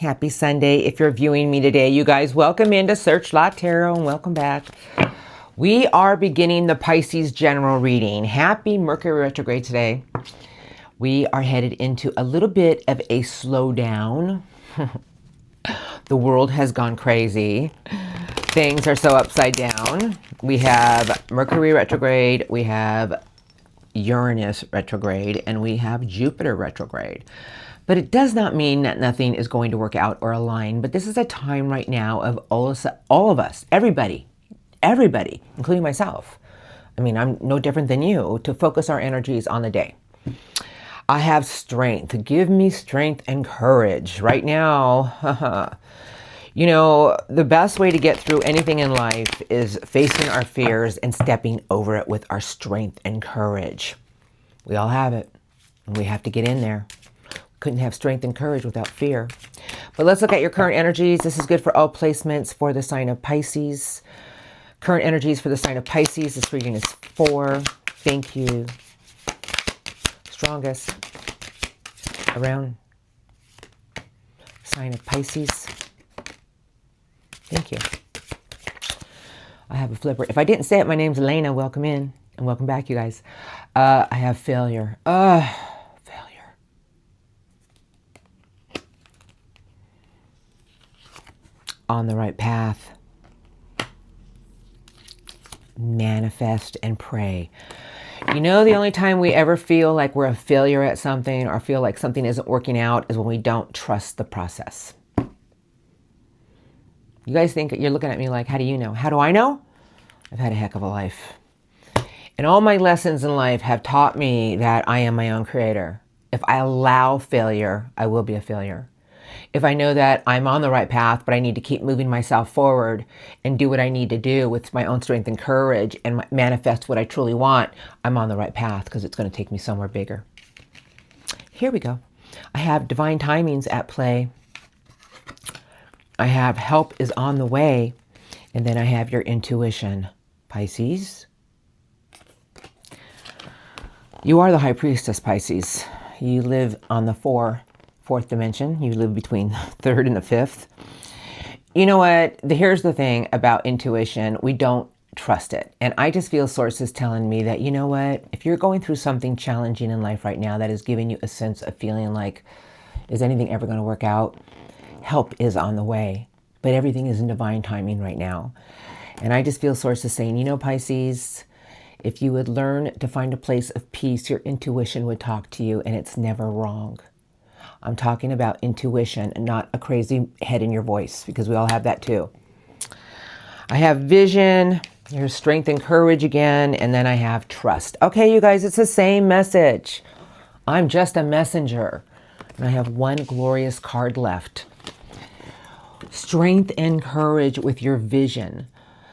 Happy Sunday. If you're viewing me today, you guys, welcome into Searchlight Tarot and welcome back. We are beginning the Pisces general reading. Happy Mercury retrograde today. We are headed into a little bit of a slowdown. The world has gone crazy. Things are so upside down. We have Mercury retrograde, we have Uranus retrograde, and we have Jupiter retrograde. But it does not mean that nothing is going to work out or align. But this is a time right now of all of us, everybody, including myself. I mean, I'm no different than you, to focus our energies on the day. I have strength. Give me strength and courage right now. You know, the best way to get through anything in life is facing our fears and stepping over it with our strength and courage. We all have it, and we have to get in there. Couldn't have strength and courage without fear. But let's look at your current energies. This is good for all placements for the sign of Pisces. Current energies for the sign of Pisces. This reading is 4. Thank you. Strongest around sign of Pisces. Thank you. I have a flipper. If I didn't say it, my name's Elena. Welcome in and welcome back, you guys. I have failure. On the right path. Manifest and pray. You know, the only time we ever feel like we're a failure at something or feel like something isn't working out is when we don't trust the process. You guys think you're looking at me like, how do you know? How do I know? I've had a heck of a life. And all my lessons in life have taught me that I am my own creator. If I allow failure, I will be a failure. If I know that I'm on the right path, but I need to keep moving myself forward and do what I need to do with my own strength and courage and manifest what I truly want, I'm on the right path because it's going to take me somewhere bigger. Here we go. I have divine timings at play. I have help is on the way. And then I have your intuition, Pisces. You are the high priestess, Pisces. You live on the fourth dimension. You live between the third and the fifth. You know what? Here's the thing about intuition. We don't trust it. And I just feel sources telling me that, you know what? If you're going through something challenging in life right now that is giving you a sense of feeling like, is anything ever going to work out? Help is on the way. But everything is in divine timing right now. And I just feel sources saying, you know, Pisces, if you would learn to find a place of peace, your intuition would talk to you, and it's never wrong. I'm talking about intuition and not a crazy head in your voice, because we all have that too. I have vision, here's strength and courage again, and then I have trust. Okay, you guys, it's the same message. I'm just a messenger. And I have one glorious card left. Strength and courage with your vision.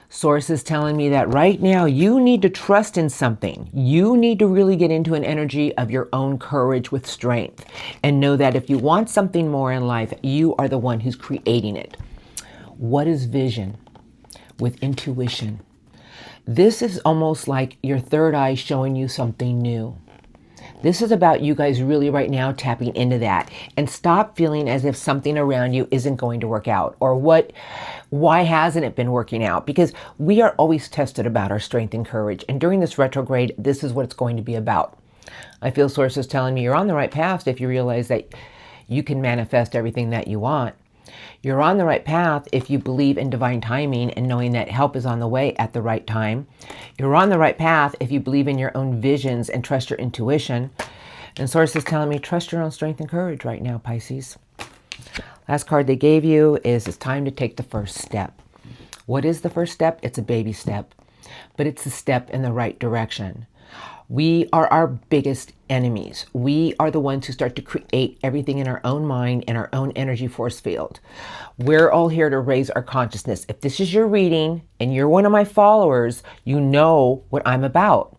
Sources telling me that right now you need to trust in something. You need to really get into an energy of your own courage with strength and know that if you want something more in life, you are the one who's creating it. What is vision with intuition? This is almost like your third eye showing you something new. This is about you guys really right now tapping into that and stop feeling as if something around you isn't going to work out or why hasn't it been working out? Because we are always tested about our strength and courage. And during this retrograde, this is what it's going to be about. I feel sources telling me you're on the right path if you realize that you can manifest everything that you want. You're on the right path if you believe in divine timing and knowing that help is on the way at the right time. You're on the right path if you believe in your own visions and trust your intuition. And sources telling me trust your own strength and courage right now, Pisces. Last card they gave you is it's time to take the first step. What is the first step? It's a baby step, but it's a step in the right direction. We are our biggest enemies. We are the ones who start to create everything in our own mind and our own energy force field. We're all here to raise our consciousness. If this is your reading and you're one of my followers, you know what I'm about.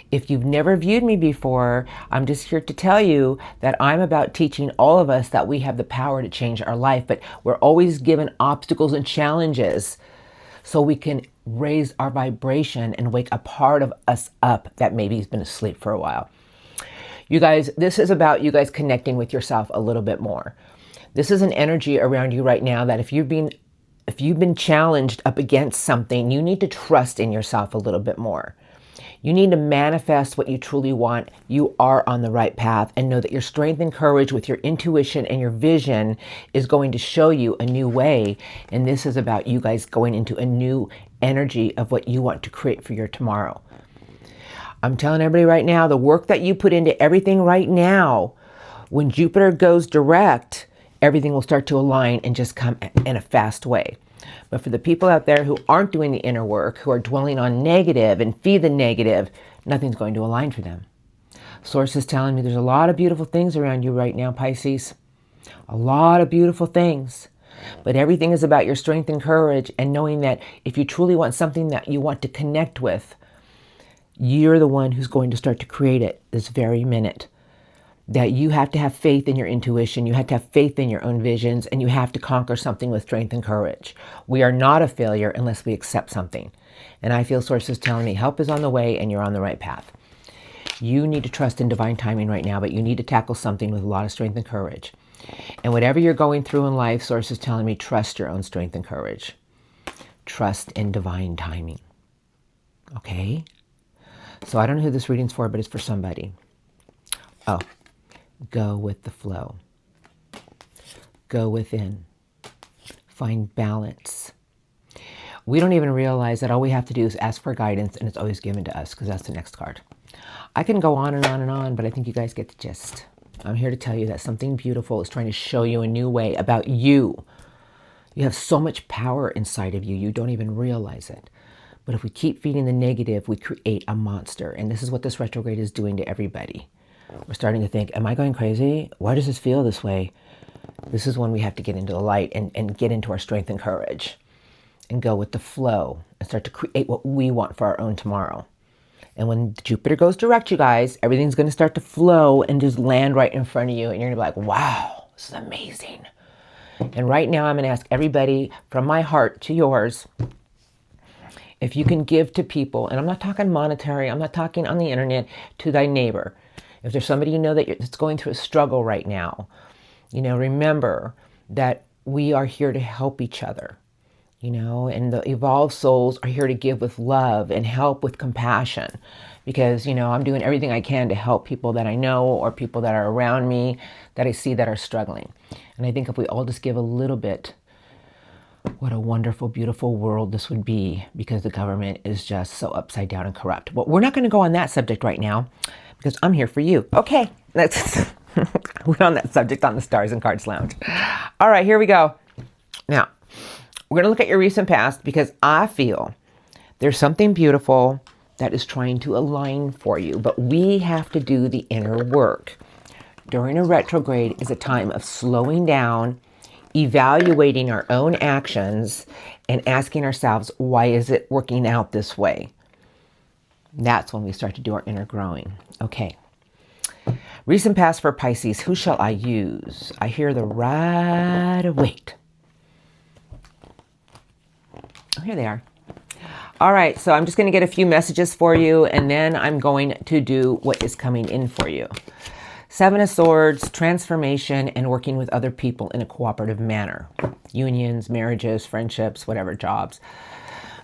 If you've never viewed me before, I'm just here to tell you that I'm about teaching all of us that we have the power to change our life, but we're always given obstacles and challenges so we can raise our vibration and wake a part of us up that maybe has been asleep for a while. You guys, this is about you guys connecting with yourself a little bit more. This is an energy around you right now that if you've been challenged up against something, you need to trust in yourself a little bit more. You need to manifest what you truly want. You are on the right path, and know that your strength and courage with your intuition and your vision is going to show you a new way. And this is about you guys going into a new energy of what you want to create for your tomorrow. I'm telling everybody right now, the work that you put into everything right now, when Jupiter goes direct, everything will start to align and just come in a fast way. But for the people out there who aren't doing the inner work, who are dwelling on negative and feed the negative, nothing's going to align for them. Source is telling me there's a lot of beautiful things around you right now, Pisces. A lot of beautiful things. But everything is about your strength and courage, and knowing that if you truly want something that you want to connect with, you're the one who's going to start to create it this very minute. That you have to have faith in your intuition, you have to have faith in your own visions, and you have to conquer something with strength and courage. We are not a failure unless we accept something. And I feel Source is telling me help is on the way and you're on the right path. You need to trust in divine timing right now, but you need to tackle something with a lot of strength and courage. And whatever you're going through in life, Source is telling me trust your own strength and courage. Trust in divine timing. Okay? So I don't know who this reading's for, but it's for somebody. Oh. Go with the flow. Go within. Find balance. We don't even realize that all we have to do is ask for guidance, and it's always given to us, because that's the next card. I can go on and on and on, but I think you guys get the gist. I'm here to tell you that something beautiful is trying to show you a new way about you. You have so much power inside of you, you don't even realize it. But if we keep feeding the negative, we create a monster. And this is what this retrograde is doing to everybody. We're starting to think, am I going crazy? Why does this feel this way? This is when we have to get into the light and get into our strength and courage and go with the flow and start to create what we want for our own tomorrow. And when Jupiter goes direct, you guys, everything's going to start to flow and just land right in front of you. And you're going to be like, wow, this is amazing. And right now I'm going to ask everybody from my heart to yours, if you can give to people, and I'm not talking monetary, I'm not talking on the internet, to thy neighbor. If there's somebody you know that's going through a struggle right now, remember that we are here to help each other, and the evolved souls are here to give with love and help with compassion, because, I'm doing everything I can to help people that I know or people that are around me that I see that are struggling. And I think if we all just give a little bit, what a wonderful, beautiful world this would be, because the government is just so upside down and corrupt. But we're not going to go on that subject right now, because I'm here for you. Okay, we're on that subject on the Stars and Cards Lounge. All right, here we go. Now, we're going to look at your recent past, because I feel there's something beautiful that is trying to align for you, but we have to do the inner work. During a retrograde is a time of slowing down, evaluating our own actions, and asking ourselves, why is it working out this way? That's when we start to do our inner growing. Okay. Recent past for Pisces. Who shall I use? I hear the Rider-Waite. Oh, here they are. All right. So I'm just going to get a few messages for you, and then I'm going to do what is coming in for you. Seven of Swords, transformation, and working with other people in a cooperative manner. Unions, marriages, friendships, whatever, jobs.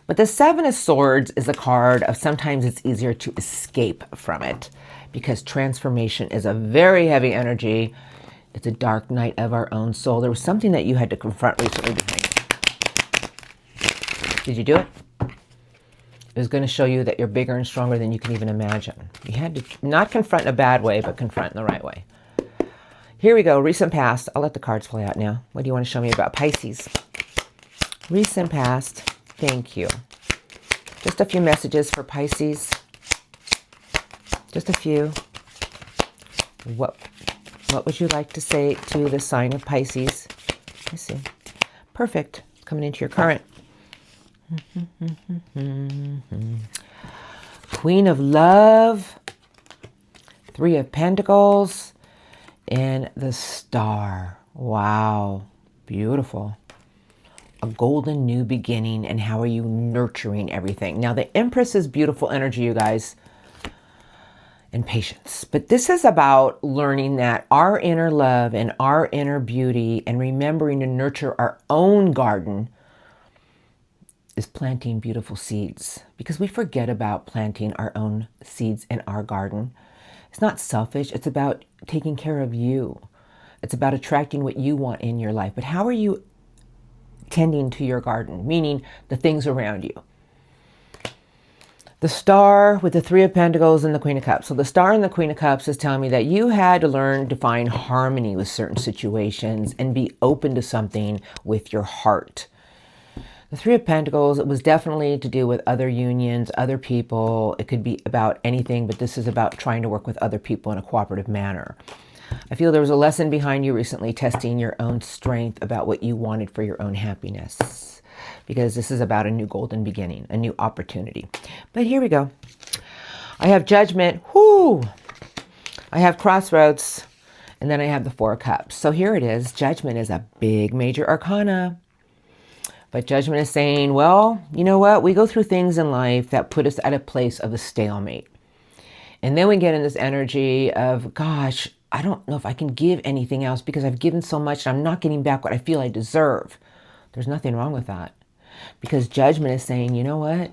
But the Seven of Swords is a card of sometimes it's easier to escape from it, because transformation is a very heavy energy. It's a dark night of our own soul. There was something that you had to confront recently behind it. Did you do it? It was going to show you that you're bigger and stronger than you can even imagine. You had to not confront in a bad way, but confront in the right way. Here we go. Recent past. I'll let the cards play out now. What do you want to show me about Pisces? Recent past. Thank you. Just a few messages for Pisces. Just a few. What would you like to say to the sign of Pisces? I see. Perfect. Coming into your current. Queen of Love, Three of Pentacles, and the Star. Wow. Beautiful. A golden new beginning, and how are you nurturing everything? Now, the Empress is beautiful energy, you guys. and patience. But this is about learning that our inner love and our inner beauty and remembering to nurture our own garden is planting beautiful seeds, because we forget about planting our own seeds in our garden. It's not selfish. It's about taking care of you. It's about attracting what you want in your life. But how are you tending to your garden? Meaning the things around you. The Star with the Three of Pentacles and the Queen of Cups. So the Star and the Queen of Cups is telling me that you had to learn to find harmony with certain situations and be open to something with your heart. The Three of Pentacles, it was definitely to do with other unions, other people. It could be about anything, but this is about trying to work with other people in a cooperative manner. I feel there was a lesson behind you recently testing your own strength about what you wanted for your own happiness, because this is about a new golden beginning, a new opportunity. But here we go. I have Judgment. Whoo! I have Crossroads. And then I have the Four of Cups. So here it is. Judgment is a big major arcana. But Judgment is saying, well, you know what? We go through things in life that put us at a place of a stalemate. And then we get in this energy of, gosh, I don't know if I can give anything else because I've given so much and I'm not getting back what I feel I deserve. There's nothing wrong with that. Because Judgment is saying, you know what?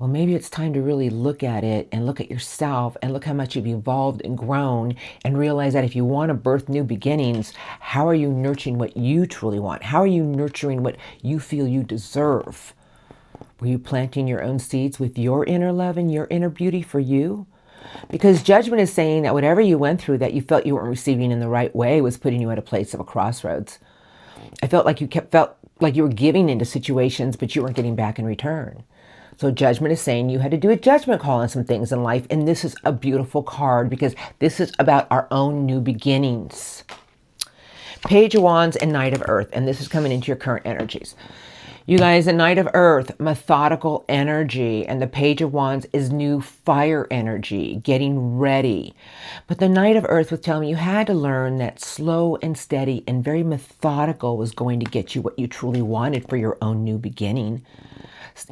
Well, maybe it's time to really look at it and look at yourself and look how much you've evolved and grown, and realize that if you want to birth new beginnings, how are you nurturing what you truly want? How are you nurturing what you feel you deserve? Were you planting your own seeds with your inner love and your inner beauty for you? Because Judgment is saying that whatever you went through that you felt you weren't receiving in the right way was putting you at a place of a crossroads. I felt like felt like you were giving into situations, but you weren't getting back in return. So Judgment is saying you had to do a judgment call on some things in life. And this is a beautiful card because this is about our own new beginnings. Page of Wands and Knight of Earth. And this is coming into your current energies. You guys, the Knight of Earth, methodical energy. And the Page of Wands is new fire energy, getting ready. But the Knight of Earth was telling me you had to learn that slow and steady and very methodical was going to get you what you truly wanted for your own new beginning.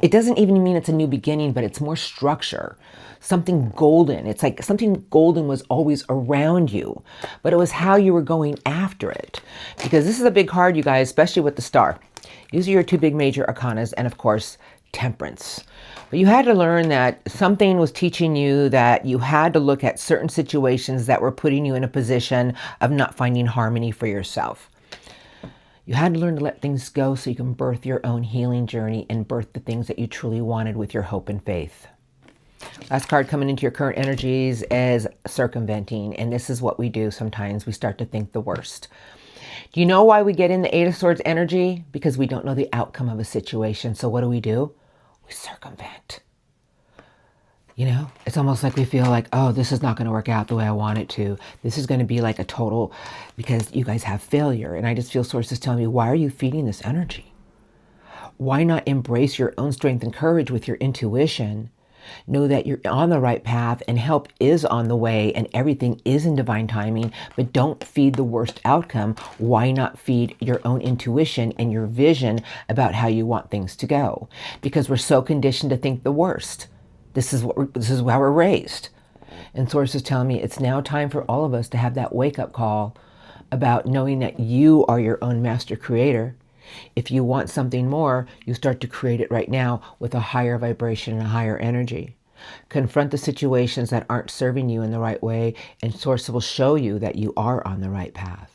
It doesn't even mean it's a new beginning, but it's more structure. Something golden. It's like something golden was always around you, but it was how you were going after it. Because this is a big card, you guys, especially with the Star. These are your two big major arcanas, and of course, Temperance. But you had to learn that something was teaching you that you had to look at certain situations that were putting you in a position of not finding harmony for yourself. You had to learn to let things go so you can birth your own healing journey and birth the things that you truly wanted with your hope and faith. Last card coming into your current energies is Circumventing. And this is what we do sometimes. We start to think the worst. Do you know why we get in the Eight of Swords energy? Because we don't know the outcome of a situation. So what do? We circumvent. You know, it's almost like we feel like, oh, this is not going to work out the way I want it to. This is going to be like a total, because you guys have failure. And I just feel sources telling me, why are you feeding this energy? Why not embrace your own strength and courage with your intuition? Know that you're on the right path and help is on the way and everything is in divine timing, but don't feed the worst outcome. Why not feed your own intuition and your vision about how you want things to go? Because we're so conditioned to think the worst. This is how we're raised. And sources telling me it's now time for all of us to have that wake-up call about knowing that you are your own master creator. If you want something more, you start to create it right now with a higher vibration and a higher energy. Confront the situations that aren't serving you in the right way, and source will show you that you are on the right path.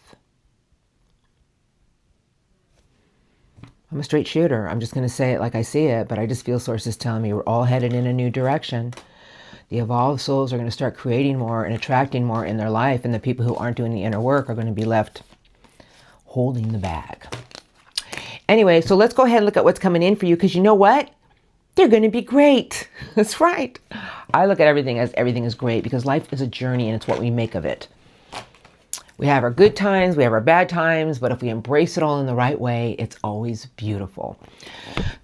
I'm a straight shooter. I'm just going to say it like I see it, but I just feel sources telling me we're all headed in a new direction. The evolved souls are going to start creating more and attracting more in their life, and the people who aren't doing the inner work are going to be left holding the bag. Anyway, so let's go ahead and look at what's coming in for you, because you know what? They're going to be great. That's right. I look at everything as everything is great, because life is a journey and it's what we make of it. We have our good times, we have our bad times, but if we embrace it all in the right way, it's always beautiful.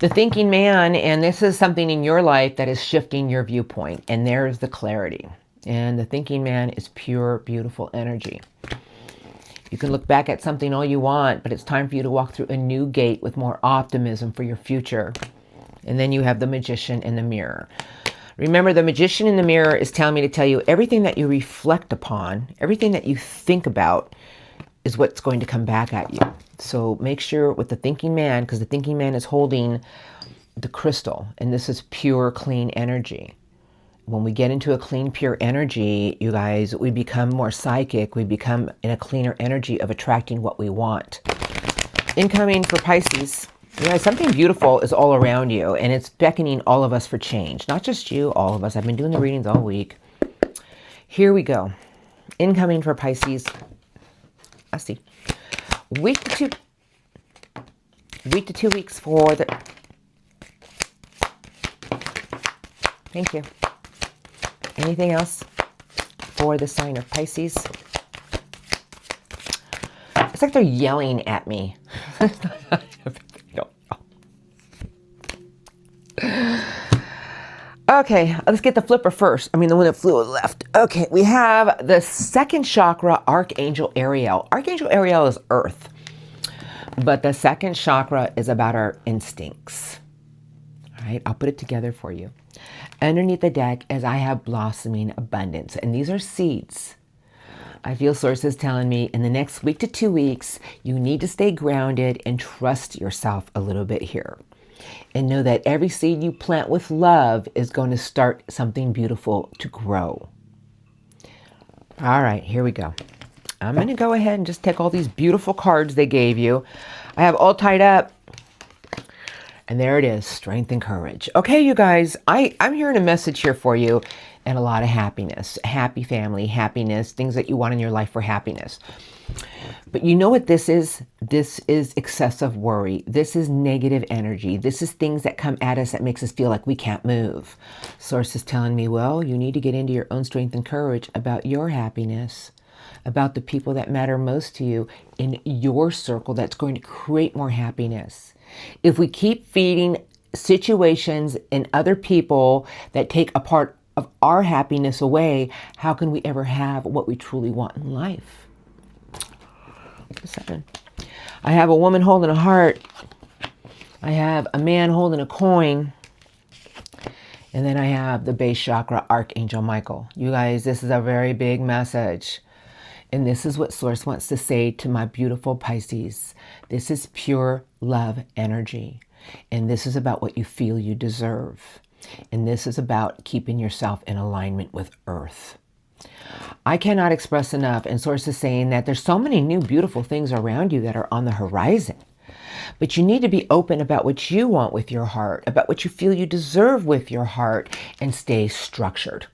The thinking man, and this is something in your life that is shifting your viewpoint, and there's the clarity. And the thinking man is pure, beautiful energy. You can look back at something all you want, but it's time for you to walk through a new gate with more optimism for your future. And then you have the Magician in the mirror. Remember, the magician in the mirror is telling me to tell you everything that you reflect upon, everything that you think about is what's going to come back at you. So make sure with the thinking man, because the thinking man is holding the crystal, and this is pure, clean energy. When we get into a clean, pure energy, you guys, we become more psychic. We become in a cleaner energy of attracting what we want. Incoming for Pisces. You know, something beautiful is all around you, and it's beckoning all of us for change. Not just you, all of us. I've been doing the readings all week. Here we go. Incoming for Pisces. I see. Week to 2 weeks for the... Thank you. Anything else for the sign of Pisces? It's like they're yelling at me. Okay, let's get the flipper first. I mean, the one that flew left. Okay, we have the second chakra, Archangel Ariel. Archangel Ariel is Earth, but the second chakra is about our instincts. All right, I'll put it together for you. Underneath the deck is I have blossoming abundance, and these are seeds. I feel sources telling me in the next week to 2 weeks, you need to stay grounded and trust yourself a little bit here. And know that every seed you plant with love is going to start something beautiful to grow. All right, here we go. I'm going to go ahead and just take all these beautiful cards they gave you. I have all tied up. And there it is, strength and courage. Okay, you guys, I'm hearing a message here for you and a lot of happiness. Happy family, happiness, things that you want in your life for happiness. But you know what this is? This is excessive worry. This is negative energy. This is things that come at us that makes us feel like we can't move. Source is telling me, well, you need to get into your own strength and courage about your happiness, about the people that matter most to you in your circle that's going to create more happiness. If we keep feeding situations and other people that take a part of our happiness away, how can we ever have what we truly want in life? 7. I have a woman holding a heart. I have a man holding a coin. And then I have the base chakra, Archangel Michael. You guys, this is a very big message. And this is what Source wants to say to my beautiful Pisces. This is pure love energy. And this is about what you feel you deserve. And this is about keeping yourself in alignment with Earth. I cannot express enough, and Source is saying that there's so many new beautiful things around you that are on the horizon. But you need to be open about what you want with your heart, about what you feel you deserve with your heart, and stay structured.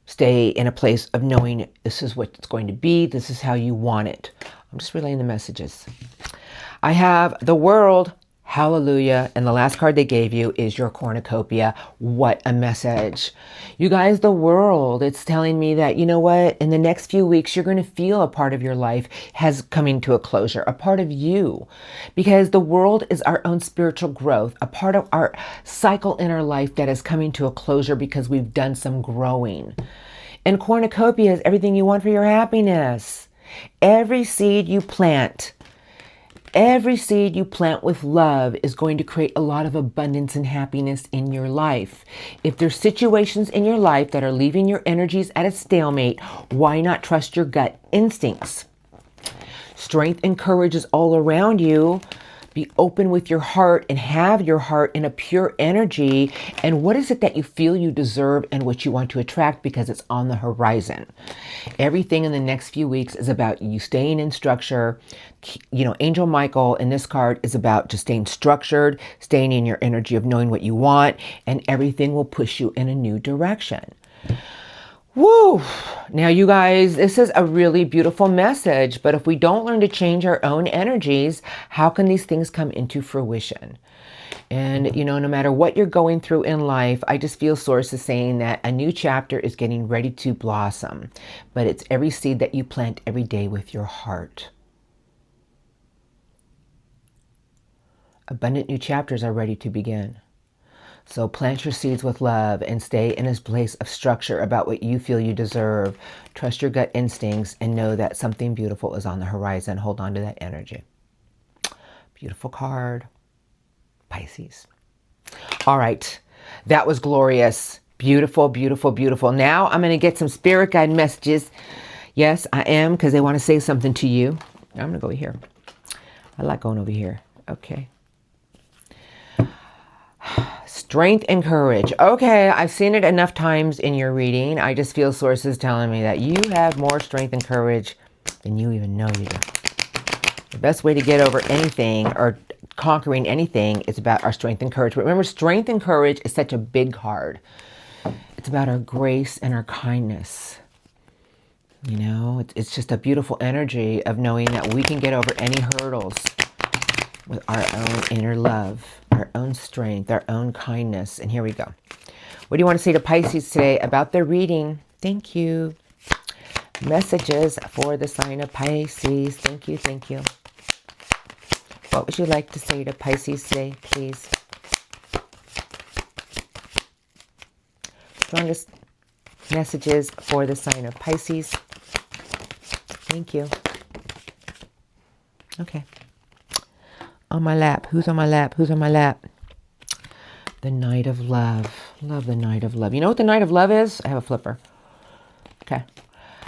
Stay in a place of knowing this is what it's going to be, this is how you want it. I'm just relaying the messages. I have the World, hallelujah, and the last card they gave you is your cornucopia. What a message. You guys, the World, it's telling me that, you know what, in the next few weeks, you're going to feel a part of your life has coming to a closure, a part of you, because the World is our own spiritual growth, a part of our cycle in our life that is coming to a closure because we've done some growing. And cornucopia is everything you want for your happiness. Every seed you plant with love is going to create a lot of abundance and happiness in your life. If there's situations in your life that are leaving your energies at a stalemate, why not trust your gut instincts? Strength and courage is all around you. Be open with your heart and have your heart in a pure energy. And what is it that you feel you deserve and what you want to attract, because it's on the horizon. Everything in the next few weeks is about you staying in structure. You know, Angel Michael in this card is about just staying structured, staying in your energy of knowing what you want, and everything will push you in a new direction. Woo! Now, you guys, this is a really beautiful message, but if we don't learn to change our own energies, how can these things come into fruition? And, you know, no matter what you're going through in life, I just feel Source is saying that a new chapter is getting ready to blossom, but it's every seed that you plant every day with your heart. Abundant new chapters are ready to begin. So plant your seeds with love and stay in a place of structure about what you feel you deserve. Trust your gut instincts and know that something beautiful is on the horizon. Hold on to that energy. Beautiful card. Pisces. All right. That was glorious. Beautiful, beautiful, beautiful. Now I'm going to get some spirit guide messages. Yes, I am, because they want to say something to you. I'm going to go over here. I like going over here. Okay. Strength and courage. Okay, I've seen it enough times in your reading. I just feel sources telling me that you have more strength and courage than you even know you do. The best way to get over anything or conquering anything is about our strength and courage. But remember, strength and courage is such a big card. It's about our grace and our kindness. You know, it's just a beautiful energy of knowing that we can get over any hurdles with our own inner love, our own strength, our own kindness. And here we go. What do you want to say to Pisces today about their reading? Thank you. Messages for the sign of Pisces. Thank you, thank you. What would you like to say to Pisces today, please? Strongest messages for the sign of Pisces. Thank you. Okay. On my lap. Who's on my lap? Who's on my lap? The Knight of Love. Love the Knight of Love. You know what the Knight of Love is? I have a flipper. Okay.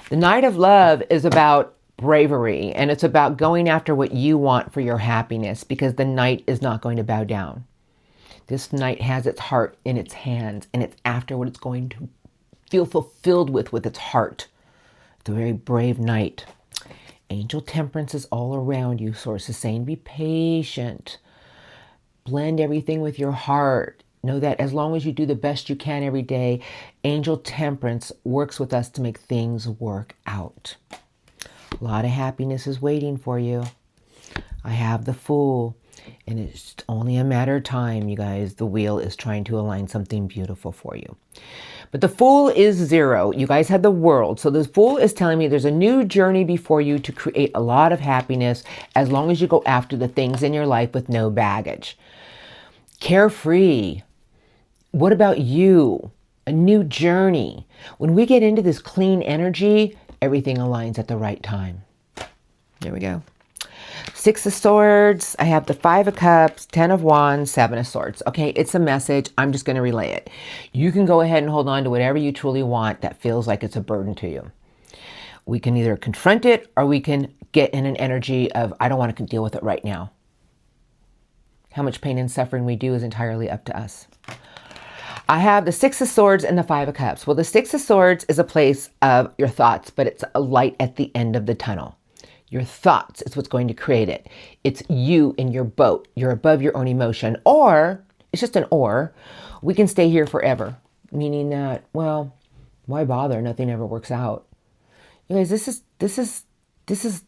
The Knight of Love is about bravery, and it's about going after what you want for your happiness, because the Knight is not going to bow down. This Knight has its heart in its hands, and it's after what it's going to feel fulfilled with its heart. It's a very brave Knight. Angel Temperance is all around you. Source is saying be patient. Blend everything with your heart. Know that as long as you do the best you can every day, Angel Temperance works with us to make things work out. A lot of happiness is waiting for you. I have the Fool, and it's only a matter of time, you guys. The wheel is trying to align something beautiful for you. But the Fool is 0. You guys had the World. So the Fool is telling me there's a new journey before you to create a lot of happiness as long as you go after the things in your life with no baggage. Carefree. What about you? A new journey. When we get into this clean energy, everything aligns at the right time. There we go. 6 of Swords. I have the 5 of Cups, 10 of Wands, 7 of Swords. Okay, it's a message. I'm just going to relay it. You can go ahead and hold on to whatever you truly want that feels like it's a burden to you. We can either confront it, or we can get in an energy of, I don't want to deal with it right now. How much pain and suffering we do is entirely up to us. I have the 6 of Swords and the 5 of Cups. Well, the 6 of Swords is a place of your thoughts, but it's a light at the end of the tunnel. Your thoughts is what's going to create it. It's you in your boat. You're above your own emotion. Or, it's just an or, we can stay here forever. Meaning that, well, why bother? Nothing ever works out. You guys, this is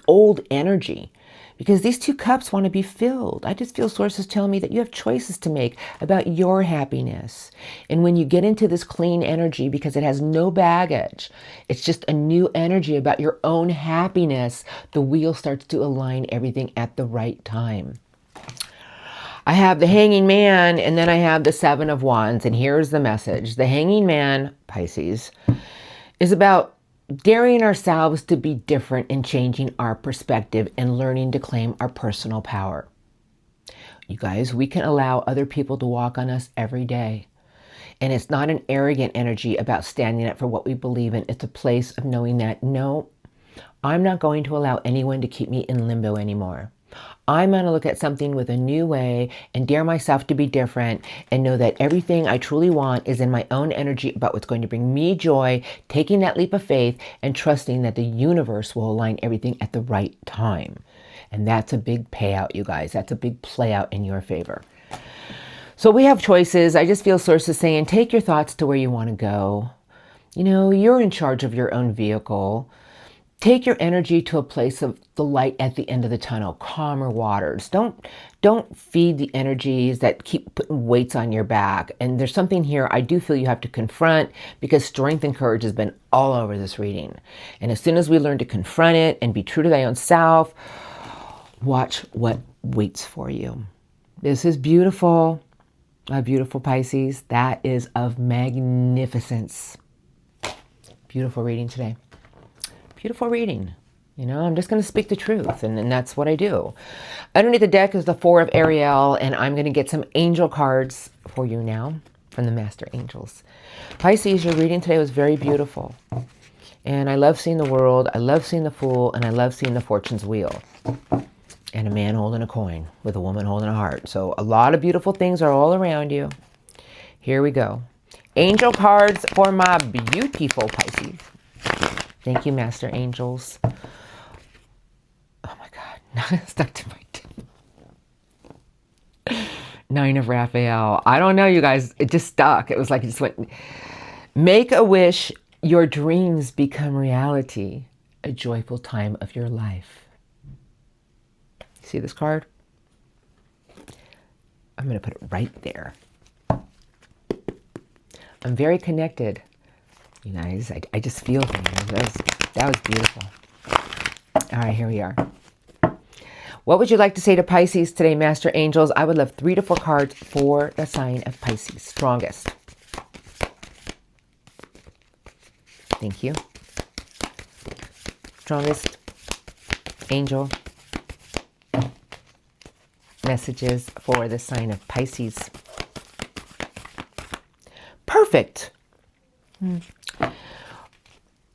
old energy. Because these 2 cups want to be filled. I just feel sources telling me that you have choices to make about your happiness. And when you get into this clean energy, because it has no baggage, it's just a new energy about your own happiness, the wheel starts to align everything at the right time. I have the Hanging Man, and then I have the 7 of Wands. And here's the message. The Hanging Man, Pisces, is about daring ourselves to be different and changing our perspective and learning to claim our personal power. You guys, we can allow other people to walk on us every day. And it's not an arrogant energy about standing up for what we believe in. It's a place of knowing that, no, I'm not going to allow anyone to keep me in limbo anymore. I'm going to look at something with a new way and dare myself to be different and know that everything I truly want is in my own energy about what's going to bring me joy, taking that leap of faith and trusting that the universe will align everything at the right time. And that's a big payout, you guys. That's a big play out in your favor. So we have choices. I just feel sources saying, take your thoughts to where you want to go. You know, you're in charge of your own vehicle. Take your energy to a place of the light at the end of the tunnel, calmer waters. Don't feed the energies that keep putting weights on your back. And there's something here I do feel you have to confront, because strength and courage has been all over this reading. And as soon as we learn to confront it and be true to thy own self, watch what waits for you. This is beautiful. A beautiful Pisces. That is of magnificence. Beautiful reading today. Beautiful reading. You know, I'm just going to speak the truth, and that's what I do. Underneath the deck is the 4 of Ariel, and I'm going to get some angel cards for you now. from the Master Angels. Pisces, your reading today was very beautiful. And I love seeing the world, I love seeing the Fool, and I love seeing the Fortune's Wheel. And a man holding a coin with a woman holding a heart. So a lot of beautiful things are all around you. Here we go. Angel cards for my beautiful Pisces. Thank you, Master Angels. Oh my God, stuck to my Nine of Raphael. I don't know, you guys. It just stuck. It was like it just went. Make a wish. Your dreams become reality. A joyful time of your life. See this card? I'm going to put it right there. I'm very connected. You guys, I just feel things. That was beautiful. All right, here we are. What would you like to say to Pisces today, Master Angels? I would love 3 to 4 cards for the sign of Pisces. Strongest. Thank you. Strongest angel messages for the sign of Pisces. Perfect.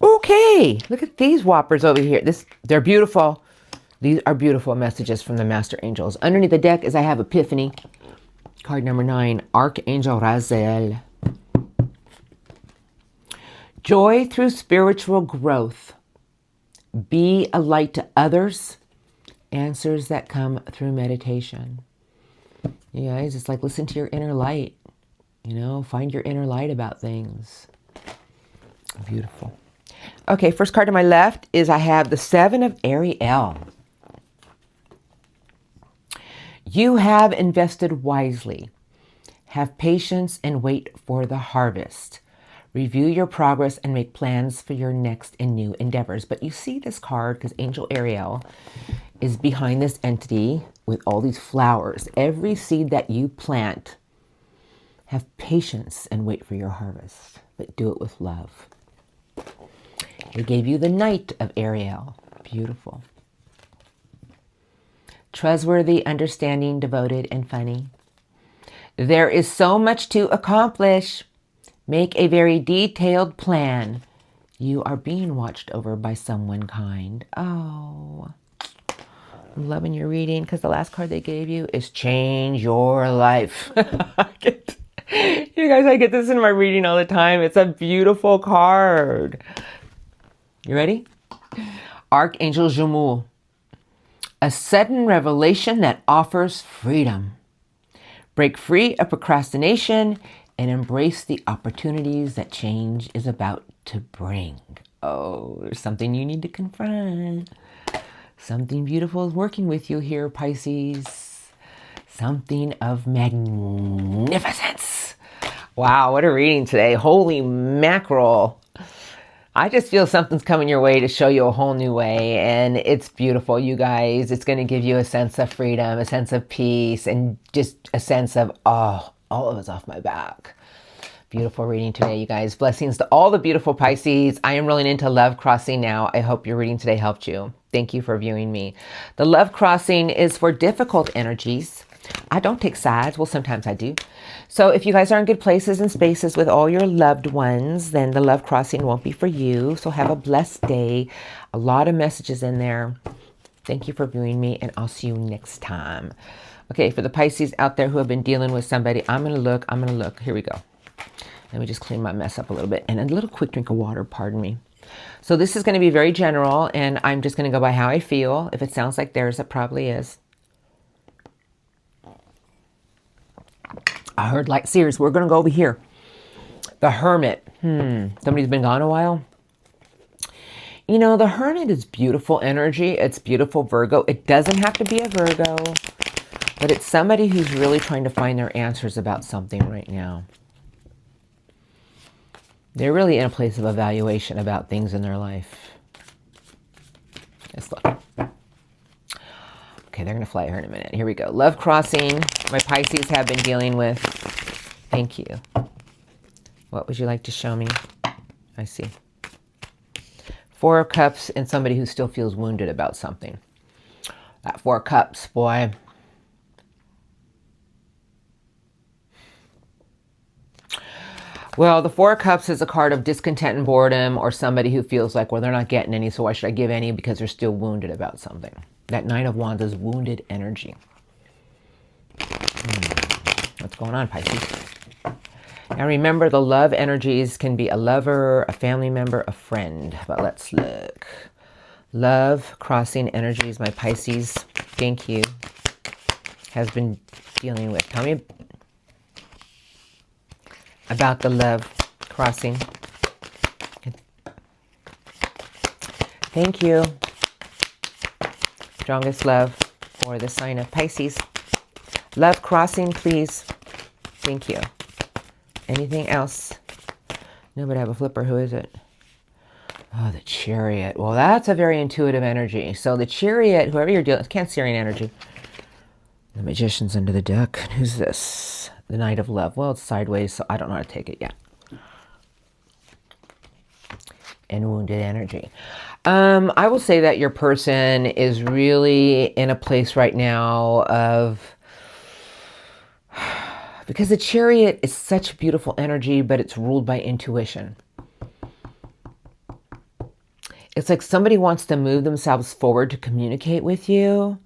Okay. Look at these whoppers over here. They're beautiful. These are beautiful messages from the Master Angels. Underneath the deck is I have Epiphany. Card number 9, Archangel Raziel. Joy through spiritual growth. Be a light to others. Answers that come through meditation. You guys, it's like listen to your inner light. You know, find your inner light about things. Beautiful. Okay, first card to my left is I have the 7 of Ariel. You have invested wisely. Have patience and wait for the harvest. Review your progress and make plans for your next and new endeavors. But you see this card because Angel Ariel is behind this entity with all these flowers. Every seed that you plant, have patience and wait for your harvest. But do it with love. They gave you the Knight of Ariel. Beautiful. Trustworthy, understanding, devoted, and funny. There is so much to accomplish. Make a very detailed plan. You are being watched over by someone kind. Oh, I'm loving your reading because the last card they gave you is Change Your Life. You guys, I get this in my reading all the time. It's a beautiful card. You ready? Archangel Jumul. A sudden revelation that offers freedom. Break free of procrastination and embrace the opportunities that change is about to bring. Oh, there's something you need to confront. Something beautiful is working with you here, Pisces. Something of magnificence. Wow, what a reading today. Holy mackerel. I just feel something's coming your way to show you a whole new way, and it's beautiful, you guys. It's going to give you a sense of freedom, a sense of peace, and just a sense of, oh, all of it's off my back. Beautiful reading today, you guys. Blessings to all the beautiful Pisces. I am rolling into Love Crossing now. I hope your reading today helped you. Thank you for viewing me. The Love Crossing is for difficult energies. I don't take sides. Well, sometimes I do. So if you guys are in good places and spaces with all your loved ones, then the Love Crossing won't be for you. So have a blessed day. A lot of messages in there. Thank you for viewing me, and I'll see you next time. Okay, for the Pisces out there who have been dealing with somebody, I'm going to look. Here we go. Let me just clean my mess up a little bit. And a little quick drink of water, pardon me. So this is going to be very general, and I'm just going to go by how I feel. If it sounds like theirs, it probably is. I heard like, serious, we're going to go over here. The Hermit. Somebody's been gone a while. You know, the Hermit is beautiful energy. It's beautiful Virgo. It doesn't have to be a Virgo, but it's somebody who's really trying to find their answers about something right now. They're really in a place of evaluation about things in their life. Let's look. Okay, they're going to fly here in a minute. Here we go. Love Crossing. My Pisces have been dealing with. Thank you. What would you like to show me? I see. 4 of Cups and somebody who still feels wounded about something. That 4 of Cups, boy. Well, the Four of Cups is a card of discontent and boredom, or somebody who feels like, well, they're not getting any, so why should I give any, because they're still wounded about something. That Nine of Wands is wounded energy. What's going on, Pisces? Now remember, the love energies can be a lover, a family member, a friend. But let's look. Love crossing energies, my Pisces, thank you, has been dealing with. Tell me about the love crossing. Thank you. Strongest love for the sign of Pisces. Love crossing, please. Thank you. Anything else? No, but I have a flipper. Who is it? Oh, the Chariot. Well, that's a very intuitive energy. So the Chariot, whoever you're dealing with, Cancerian energy. The Magician's under the deck. Who's this? The Knight of Love. Well, it's sideways, so I don't know how to take it yet. And wounded energy. I will say that your person is really in a place right now of... Because the Chariot is such beautiful energy, but it's ruled by intuition. It's like somebody wants to move themselves forward to communicate with you,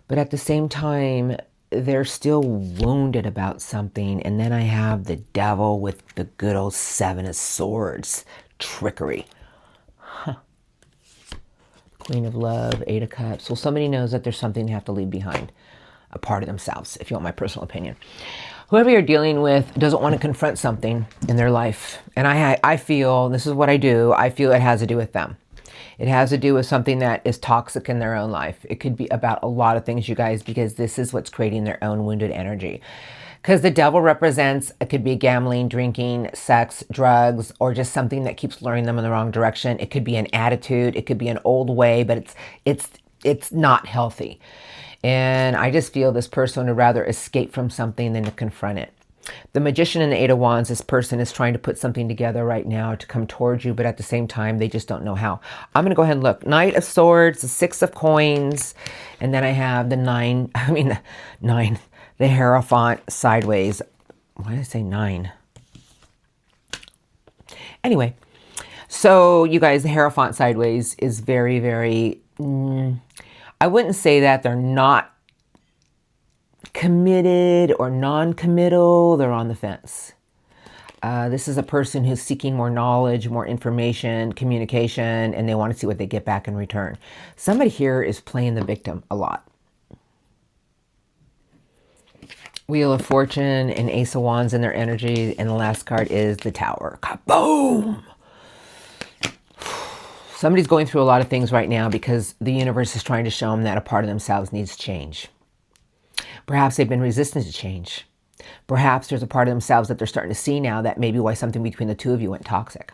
but at the same time, they're still wounded about something. And then I have the Devil with the good old Seven of Swords. Trickery. Huh. Queen of Love, Eight of Cups. Well, somebody knows that there's something they have to leave behind. A part of themselves, if you want my personal opinion. Whoever you're dealing with doesn't want to confront something in their life. And I feel, this is what I do, I feel it has to do with them. It has to do with something that is toxic in their own life. It could be about a lot of things, you guys, because this is what's creating their own wounded energy. Because the Devil represents, it could be gambling, drinking, sex, drugs, or just something that keeps luring them in the wrong direction. It could be an attitude. It could be an old way, but it's not healthy. And I just feel this person would rather escape from something than to confront it. The Magician and the Eight of Wands, this person is trying to put something together right now to come towards you, but at the same time, they just don't know how. I'm going to go ahead and look. Knight of Swords, the Six of Coins, and then I have the the Hierophant sideways. Why did I say 9? Anyway, so you guys, the Hierophant sideways is very, very... I wouldn't say that they're not committed or non-committal. They're on the fence. This is a person who's seeking more knowledge, more information, communication, and they want to see what they get back in return. Somebody here is playing the victim a lot. Wheel of Fortune and Ace of Wands in their energy, and the last card is the Tower. Kaboom! Somebody's going through a lot of things right now because the universe is trying to show them that a part of themselves needs change. Perhaps they've been resistant to change. Perhaps there's a part of themselves that they're starting to see now that may be why something between the two of you went toxic.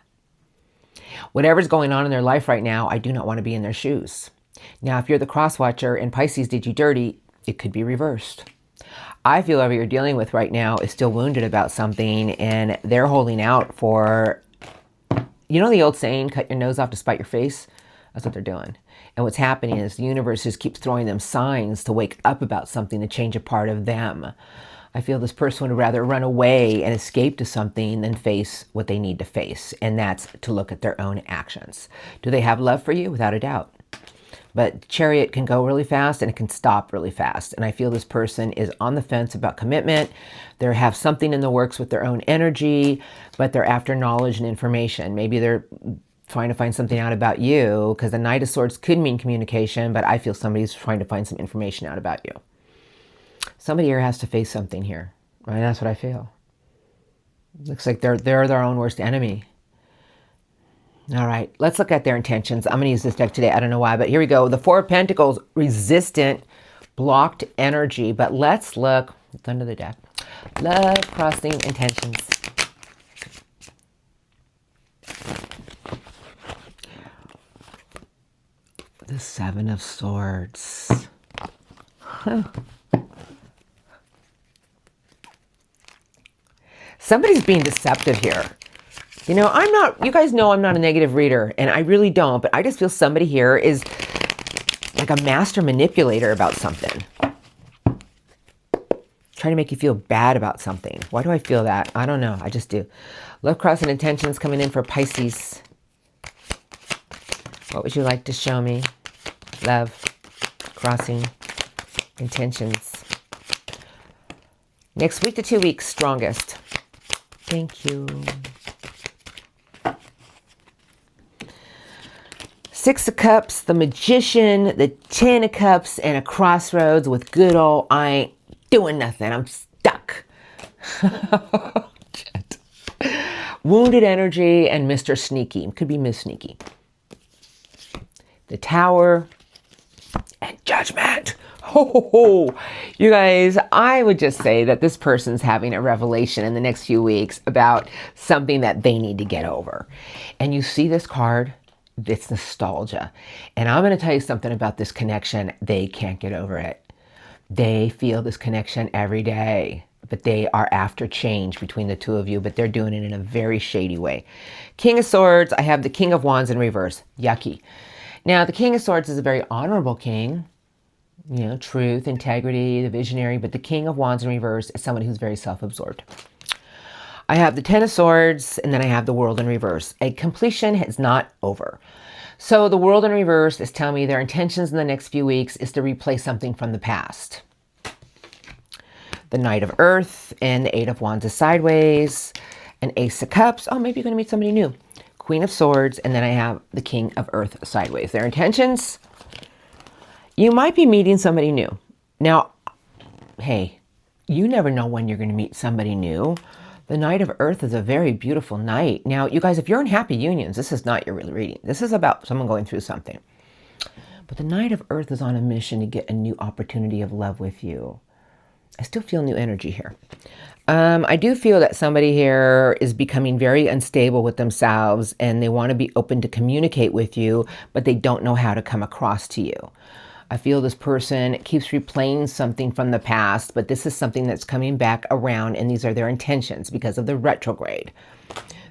Whatever's going on in their life right now, I do not want to be in their shoes. Now, if you're the cross watcher and Pisces did you dirty, it could be reversed. I feel whoever you're dealing with right now is still wounded about something and they're holding out for... You know the old saying, cut your nose off to spite your face? That's what they're doing. And what's happening is the universe just keeps throwing them signs to wake up about something, to change a part of them. I feel this person would rather run away and escape to something than face what they need to face. And that's to look at their own actions. Do they have love for you? Without a doubt. But Chariot can go really fast and it can stop really fast. And I feel this person is on the fence about commitment. They have something in the works with their own energy, but they're after knowledge and information. Maybe they're trying to find something out about you, because the Knight of Swords could mean communication, but I feel somebody's trying to find some information out about you. Somebody here has to face something here, right? That's what I feel. Looks like they're their own worst enemy. All right, let's look at their intentions. I'm going to use this deck today. I don't know why, but here we go. The Four of Pentacles, resistant, blocked energy. But let's look, it's under the deck. Love crossing intentions. The Seven of Swords. Huh. Somebody's being deceptive here. You know, you guys know I'm not a negative reader, and I really don't, but I just feel somebody here is like a master manipulator about something. trying to make you feel bad about something. Why do I feel that? I don't know. I just do. Love, crossing intentions coming in for Pisces. What would you like to show me? Love, crossing intentions. Next week to 2 weeks, strongest. Thank you. Six of Cups, the Magician, the 10 of Cups, and a crossroads with good old, I ain't doing nothing. I'm stuck. Wounded energy and Mr. Sneaky. Could be Miss Sneaky. The Tower and Judgment. Ho, ho, ho. You guys, I would just say that this person's having a revelation in the next few weeks about something that they need to get over. And you see this card, it's nostalgia. And I'm going to tell you something about this connection. They can't get over it. They feel this connection every day, but they are after change between the two of you, but they're doing it in a very shady way. King of Swords, I have the King of Wands in reverse. Yucky. Now, the King of Swords is a very honorable king. You know, truth, integrity, the visionary, but the King of Wands in reverse is someone who's very self-absorbed. I have the 10 of Swords, and then I have the World in reverse. A completion is not over. So the World in reverse is telling me their intentions in the next few weeks is to replace something from the past. The Knight of Earth and the 8 of Wands is sideways. An Ace of Cups. Oh, maybe you're going to meet somebody new. Queen of Swords, and then I have the King of Earth sideways. Their intentions, you might be meeting somebody new. Now, hey, you never know when you're going to meet somebody new. The Knight of Earth is a very beautiful knight. Now, you guys, if you're in happy unions, this is not your real reading. This is about someone going through something. But the Knight of Earth is on a mission to get a new opportunity of love with you. I still feel new energy here. I do feel that somebody here is becoming very unstable with themselves and they want to be open to communicate with you, but they don't know how to come across to you. I feel this person keeps replaying something from the past, but this is something that's coming back around, and these are their intentions because of the retrograde.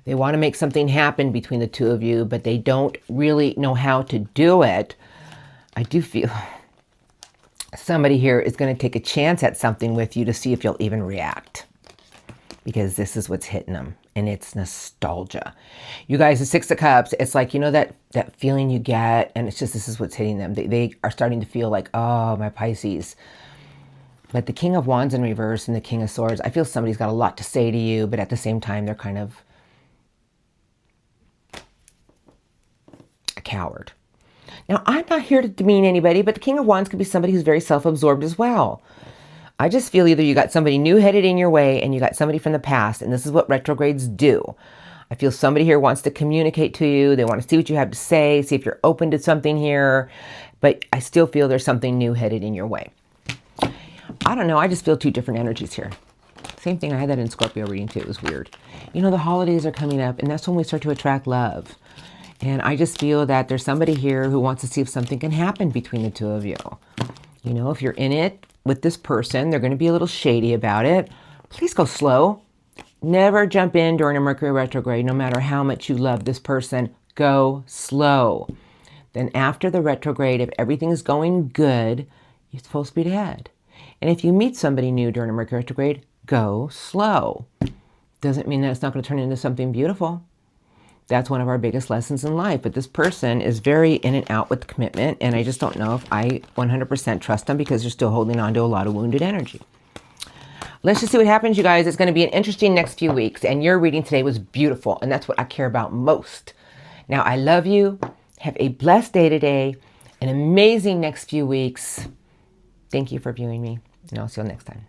They want to make something happen between the two of you, but they don't really know how to do it. I do feel somebody here is going to take a chance at something with you to see if you'll even react, because this is what's hitting them, and it's nostalgia. You guys, the 6 of Cups, it's like, you know, that feeling you get, and it's just, this is what's hitting them. They are starting to feel like, oh, my Pisces. But the King of Wands in reverse and the King of Swords, I feel somebody's got a lot to say to you, but at the same time, they're kind of a coward. Now, I'm not here to demean anybody, but the King of Wands could be somebody who's very self-absorbed as well. I just feel either you got somebody new headed in your way and you got somebody from the past, and this is what retrogrades do. I feel somebody here wants to communicate to you. They want to see what you have to say, see if you're open to something here, but I still feel there's something new headed in your way. I don't know. I just feel two different energies here. Same thing. I had that in Scorpio reading too. It was weird. You know, the holidays are coming up, and that's when we start to attract love. And I just feel that there's somebody here who wants to see if something can happen between the two of you. You know, if you're in it with this person, they're going to be a little shady about it. Please go slow. Never jump in during a Mercury retrograde, no matter how much you love this person. Go slow. Then after the retrograde, if everything is going good, you're full speed ahead. And if you meet somebody new during a Mercury retrograde, go slow. Doesn't mean that it's not going to turn into something beautiful. That's one of our biggest lessons in life. But this person is very in and out with commitment, and I just don't know if I 100% trust them because they're still holding on to a lot of wounded energy. Let's just see what happens, you guys. It's going to be an interesting next few weeks, and your reading today was beautiful, and that's what I care about most. Now, I love you. Have a blessed day today, an amazing next few weeks. Thank you for viewing me, and I'll see you next time.